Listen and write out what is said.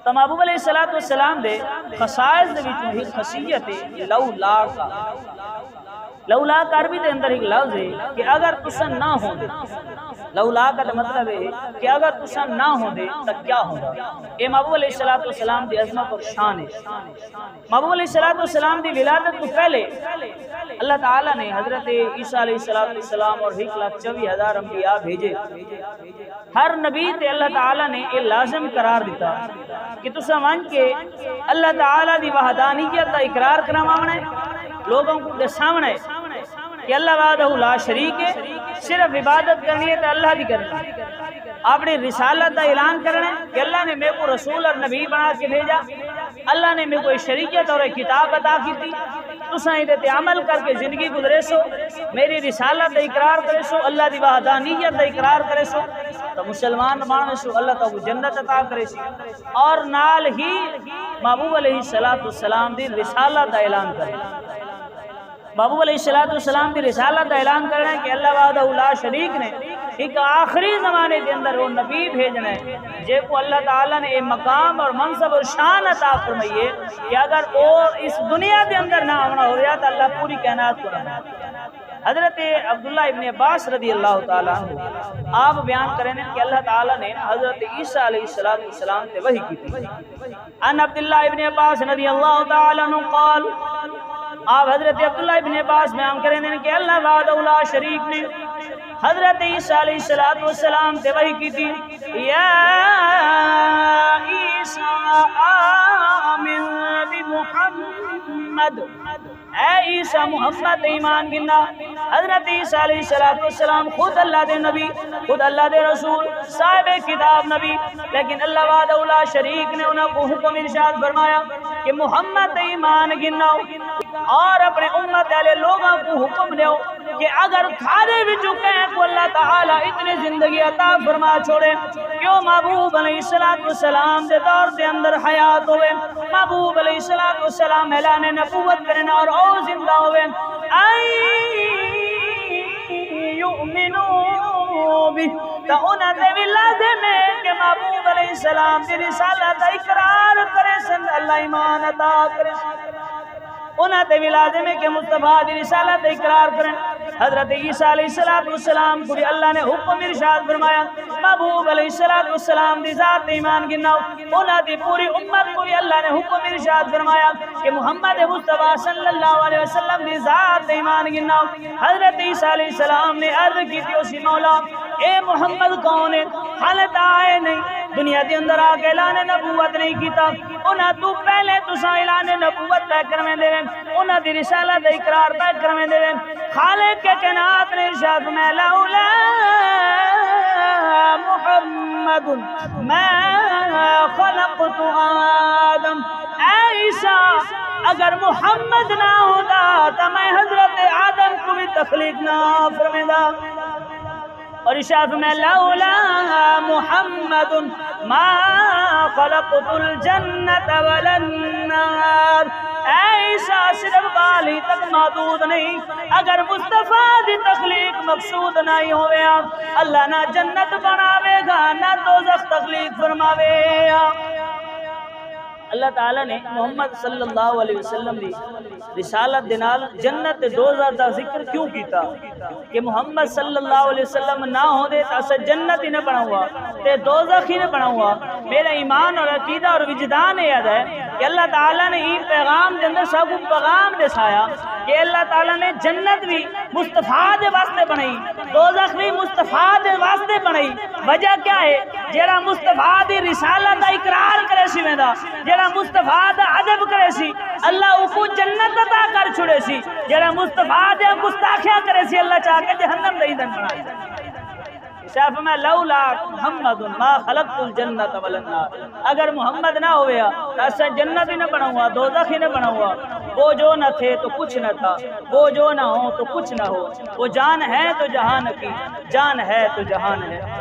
تو محبوب علیہ السلام دے خصائص دے وچوں ہی خاصیت ہے لولا کا. لولا کا عربی دے اندر ایک لفظ ہے کہ اگر تسن نہ ہوں دے. لولا کا مطلب ہے کہ اگر تسن نہ ہوں دے تو کیا ہوگا. اے محبوب علیہ السلام دی عظمت اور شان ہے. محبوب علیہ السلام دی ولادت تو پہلے اللہ تعالیٰ نے حضرت عیسیٰ علیہ السلام اور 1,24,000 انبیاء بھیجے. ہر نبی تے اللہ تعالیٰ نے یہ لازم قرار دیتا کہ تسا من کے اللہ تعالیٰ دی وحدانیت کا اقرار کروانا ہے لوگوں کو دے سامنے کہ اللہ وحدہ لا شریک ہے. صرف عبادت کرنی ہے تو اللہ دی کرنی ہے. اپنی رسالت کا اعلان کرنا ہے کہ اللہ نے میرے کو رسول اور نبی بنا کے بھیجا. اللہ نے میرے کو شریعت اور کتاب عطا کی تھی. تساں ادے تے عمل کر کے زندگی گزرے سو. میری رسالت کا اقرار کرے سو. اللہ دی وحدانیت کا اقرار کرے سو تو مسلمان مان سو. اللہ تعالی جنت عطا کرے سی. اور نال ہی محبوب علیہ السلام دی رسالت کا اعلان کرے. محبوب علیہ السلام دی رسالت کا اعلان کرنا ہے کہ اللہ وحدہ لا شریک نے ایک آخری زمانے کے اندر وہ نبی بھیجنا ہے جے کو اللہ تعالیٰ نے یہ مقام اور منصب اور شان عطا فرمائیے کہ اگر وہ اس دنیا کے اندر نہ آنا ہو گیا تو اللہ پوری کائنات کو رہنا. حضرت عبداللہ ابن عباس رضی اللہ تعالیٰ عنہ آپ بیان کریں کہ اللہ تعالیٰ نے حضرت عیسیٰ علیہ السلام سے وحی کی تھی. ان عبداللہ ابن عباس رضی اللہ تعالیٰ عنہ قال آپ حضرت عبداللہ ابن عباس بیان کریں کہ اللہ وحدہ لا شریک نے حضرت عیسیٰ علیہ السلام سے وحی کی تھی. یا عیسیٰ آمن بمحمد، اے عیسیٰ محمد ایمان گنا. حضرت عیسیٰ علیہ السلام خود اللہ دے نبی، خود اللہ دے رسول، صاحب کتاب نبی، لیکن اللہ وحدہ لا شریک نے انہوں کو حکم ارشاد فرمایا کہ محمد ایمان گنا اور اپنے امت والے لوگوں کو حکم دیو کہ اگر کھارے بھی چکے ہیں کو اللہ تعالیٰ اتنی زندگی عطا فرما چھوڑے کیوں محبوب علیہ السلام دے دور دے اندر حیات ہوئے. محبوب علیہ السلام اعلان نبوت کرنا اور زندہ ہوئے. یؤمنو بھی تو انہاں دے بھی لازم ہے کہ محبوب علیہ السلام دی رسالت اقرار کرے سن اللہ ایمان عطا کرے. انہاں تے بھی لازم ہے کہ مصطفیٰ دی رسالت اقرار کریں. حضرت عیسیٰ علیہ السلام کو بھی اللہ نے حکم ارشاد فرمایا محبوب علیہ السلام دی ذات ایمان گناؤ. انہاں دی پوری امت کو بھی اللہ نے حکم ارشاد فرمایا کہ محمد مصطفیٰ صلی اللہ علیہ وسلم دی ذات ایمان گناؤ. حضرت عیسیٰ علیہ السلام نے عرض کی تھی اسی مولا اے محمد کون ہے؟ حالت آئے نہیں دنیا کے اندر آ کے اعلان نبوت نہیں کیتا. انہاں تو پہلے تساں اعلان نبوت طے کرویں دے انہاں دی رسالت اقرار طے کرویں دے. خالق کے کائنات نے ارشاد میں لولا محمد ما خلقت آدم. اے عیسیٰ اگر محمد نہ ہوتا تو میں حضرت آدم کو بھی تخلیق نہ فرمائیدا. اور ارشاد میں لولا محمد ما خلقت الجنت ولا النار. اے عیسیٰ صرف بالی تک محدود نہیں، اگر مصطفیٰ دی تخلیق مقصود نہیں ہوئے اللہ نہ جنت بناوے گا نہ دوزخ تخلیق فرماوے گا. اللہ تعالیٰ نے محمد صلی اللہ علیہ وسلم دی رسالت دنال جنت دوزخ دا ذکر کیوں کیتا کہ محمد صلی اللہ علیہ وسلم نہ ہو دے تو جنت ہی نہ بنا ہوا تے دوزخ ہی نہ بنا ہوا. میرا ایمان اور عقیدہ اور وجدان یاد ہے کہ اللہ تعالیٰ نے یہ پیغام دے اندر سب کو پیغام دسایا کہ اللہ تعالیٰ نے جنت بھی مصطفیٰ دے واسطے بنائی، دوزخ بھی مصطفیٰ دے واسطے بنائی. وجہ کیا ہے؟ جیڑا مصطفیٰ دی رسالت دا اقرار کرے سی ویندا، جیڑا مصطفیٰ دا ادب کرے سی اللہ او کو جنت عطا کر چھڑے سی. جیڑا مصطفیٰ دے گستاخیاں کرے سی اللہ چاہ کے جہنم دے دن بنائی. شاف میں لولا محمد ما خلقت الجنت والنار. اگر محمد نہ ہویا تو ایسا جنت ہی نہ بنا ہوا دوزخ ہی نہ بنا ہوا. وہ جو نہ تھے تو کچھ نہ تھا، وہ جو نہ ہو تو کچھ نہ ہو. وہ جان ہے تو جہان کی، جان ہے تو جہان ہے.